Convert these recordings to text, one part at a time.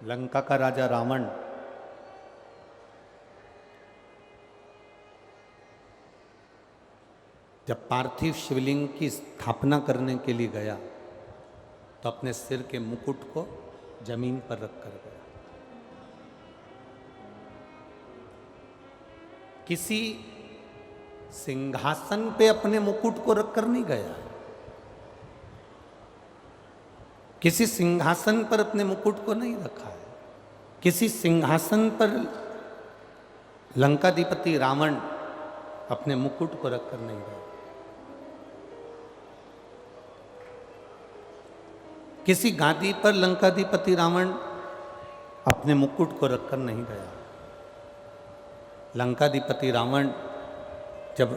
लंका का राजा रावण जब पार्थिव शिवलिंग की स्थापना करने के लिए गया तो अपने सिर के मुकुट को जमीन पर रखकर गया। किसी सिंहासन पे अपने मुकुट को रखकर नहीं गया। किसी सिंहासन पर अपने मुकुट को नहीं रखा है। किसी सिंहासन पर लंकाधिपति रावण अपने मुकुट को रखकर नहीं गया। किसी गादी पर लंकाधिपति रावण अपने मुकुट को रखकर नहीं गया। लंकाधिपति रावण जब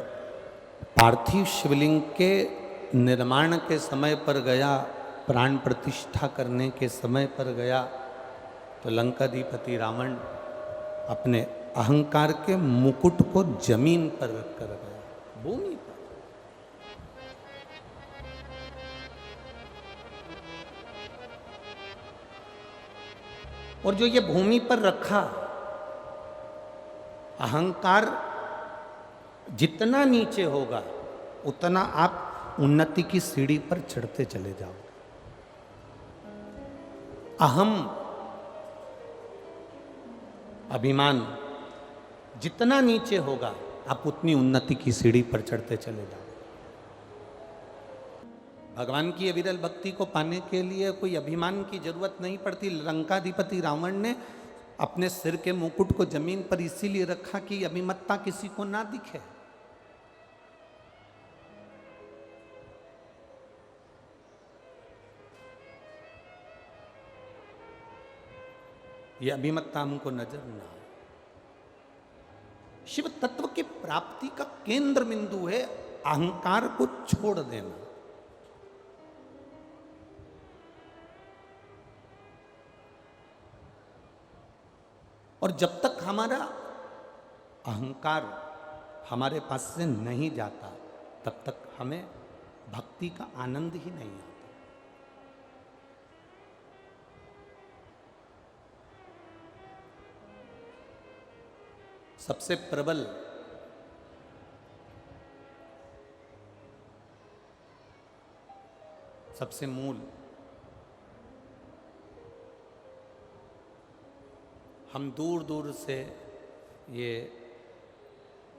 पार्थिव शिवलिंग के निर्माण के समय पर गया, प्राण प्रतिष्ठा करने के समय पर गया, तो लंकाधिपति रावण अपने अहंकार के मुकुट को जमीन पर रखकर गया, भूमि पर। और जो ये भूमि पर रखा, अहंकार जितना नीचे होगा उतना आप उन्नति की सीढ़ी पर चढ़ते चले जाओगे। अहम, अभिमान जितना नीचे होगा आप उतनी उन्नति की सीढ़ी पर चढ़ते चले जाओगे। भगवान की अविरल भक्ति को पाने के लिए कोई अभिमान की जरूरत नहीं पड़ती। लंकाधिपति रावण ने अपने सिर के मुकुट को जमीन पर इसीलिए रखा कि अभिमत्ता किसी को ना दिखे। यह अभिमत्ता हमको नजर ना आए। शिव तत्व की प्राप्ति का केंद्र बिंदु है अहंकार को छोड़ देना। और जब तक हमारा अहंकार हमारे पास से नहीं जाता तब तक हमें भक्ति का आनंद ही नहीं आता। सबसे प्रबल सबसे मूल हम दूर दूर से ये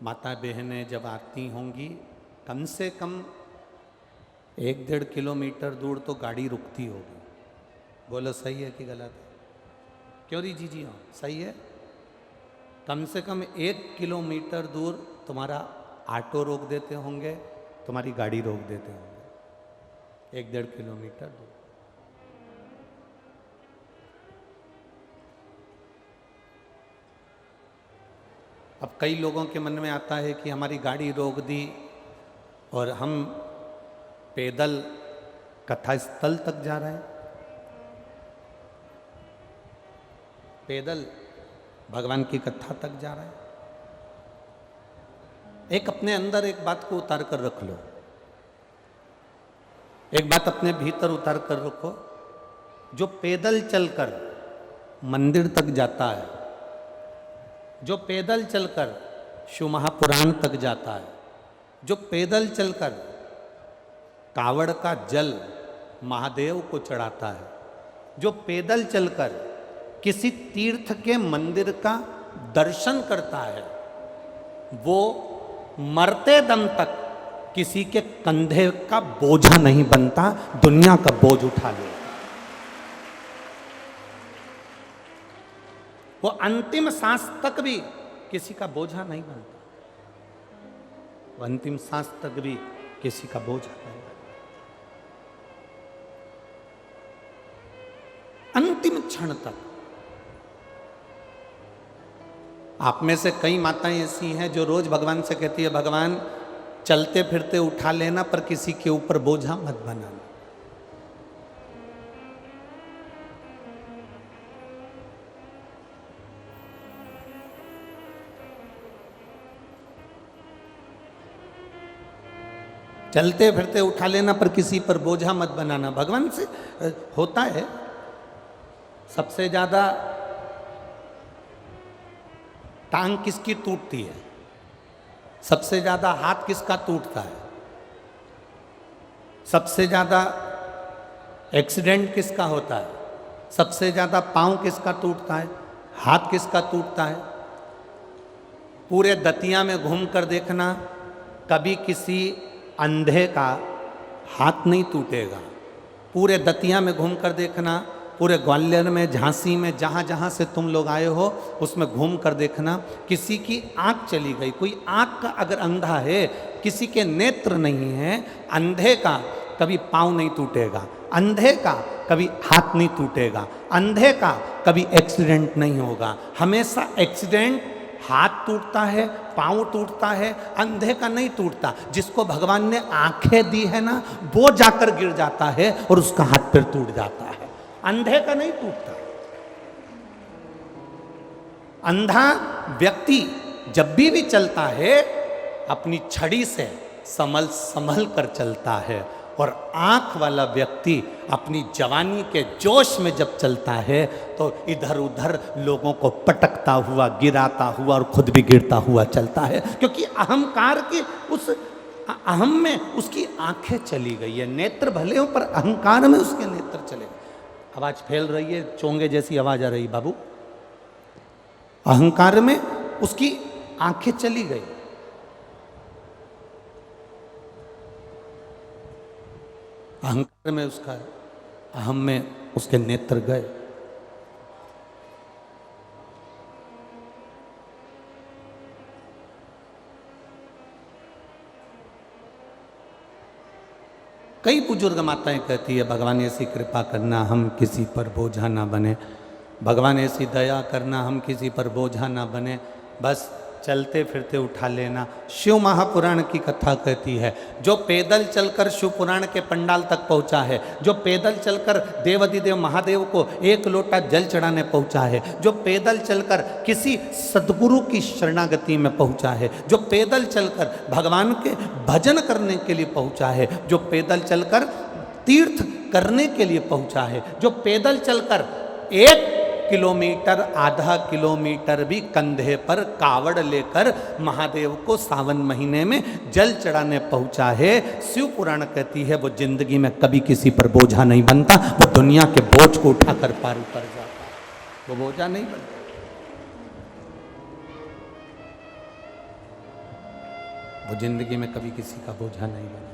माता बहनें जब आती होंगी, कम से कम 1-1.5 किलोमीटर दूर तो गाड़ी रुकती होगी। बोलो सही है कि गलत है? क्यों री जी? हाँ सही है। कम से कम 1 किलोमीटर दूर तुम्हारा ऑटो रोक देते होंगे, तुम्हारी गाड़ी रोक देते होंगे, 1-1.5 किलोमीटर दूर। अब कई लोगों के मन में आता है कि हमारी गाड़ी रोक दी और हम पैदल कथा स्थल तक जा रहे हैं, पैदल भगवान की कथा तक जा रहे हैं। एक अपने अंदर एक बात को उतार कर रख लो, एक बात अपने भीतर उतार कर रखो। जो पैदल चलकर मंदिर तक जाता है, जो पैदल चलकर शिव महापुराण तक जाता है, जो पैदल चलकर कावड़ का जल महादेव को चढ़ाता है, जो पैदल चलकर किसी तीर्थ के मंदिर का दर्शन करता है, वो मरते दम तक किसी के कंधे का बोझा नहीं बनता, दुनिया का बोझ उठा ले। वो अंतिम सांस तक भी किसी का बोझा नहीं बनता, वो अंतिम सांस तक भी किसी का बोझा नहीं बनता। अंतिम क्षण तक। आप में से कई माताएं ऐसी हैं जो रोज भगवान से कहती है, भगवान चलते फिरते उठा लेना पर किसी के ऊपर बोझा मत बनाना। चलते फिरते उठा लेना पर किसी पर बोझा मत बनाना। भगवान से होता है, सबसे ज्यादा टांग किसकी टूटती है? सबसे ज्यादा हाथ किसका टूटता है? सबसे ज्यादा एक्सीडेंट किसका होता है? सबसे ज्यादा पांव किसका टूटता है? हाथ किसका टूटता है? पूरे दतिया में घूम कर देखना, कभी किसी अंधे का हाथ नहीं टूटेगा। पूरे दतिया में घूम कर देखना, पूरे ग्वालियर में, झांसी में, जहाँ जहाँ से तुम लोग आए हो उसमें घूम कर देखना, किसी की आंख चली गई, कोई आंख का अगर अंधा है, किसी के नेत्र नहीं है, अंधे का कभी पाँव नहीं टूटेगा, अंधे का कभी हाथ नहीं टूटेगा, अंधे का कभी एक्सीडेंट नहीं होगा। हमेशा एक्सीडेंट हाथ टूटता है, पाँव टूटता है, अंधे का नहीं टूटता। जिसको भगवान ने आंखें दी है ना, वो जाकर गिर जाता है और उसका हाथ पैर टूट जाता है, अंधे का नहीं टूटता। अंधा व्यक्ति जब भी चलता है अपनी छड़ी से संभल कर चलता है, और आंख वाला व्यक्ति अपनी जवानी के जोश में जब चलता है तो इधर उधर लोगों को पटकता हुआ, गिराता हुआ और खुद भी गिरता हुआ चलता है, क्योंकि अहंकार के उस अहम में उसकी आंखें चली गई है। नेत्र भले हो पर अहंकार में उसके नेत्र चले गए। आवाज फैल रही है, चोंगे जैसी आवाज आ रही बाबू। अहंकार में उसकी आंखें चली गई। अहंकार में उसका, अहम में उसके नेत्र गए। कई बुजुर्ग माताएं कहती है, भगवान ऐसी कृपा करना हम किसी पर बोझा ना बने, भगवान ऐसी दया करना हम किसी पर बोझा ना बने, बस चलते फिरते उठा लेना। शिव महापुराण की कथा कहती है, जो पैदल चलकर शिव पुराण के पंडाल तक पहुंचा है, जो पैदल चलकर देवाधिदेव महादेव को एक लोटा जल चढ़ाने पहुंचा है, जो पैदल चलकर किसी सद्गुरु की शरणागति में पहुंचा है, जो पैदल चलकर भगवान के भजन करने के लिए पहुंचा है, जो पैदल चलकर तीर्थ करने के लिए पहुंचा है, जो पैदल चलकर 1 किलोमीटर, आधा किलोमीटर भी कंधे पर कावड़ लेकर महादेव को सावन महीने में जल चढ़ाने पहुंचा है, शिव पुराण कहती है वो जिंदगी में कभी किसी पर बोझा नहीं बनता, वो दुनिया के बोझ को उठाकर पार उतर जाता है, वो बोझा नहीं बनता। वो जिंदगी में कभी किसी का बोझा नहीं बना।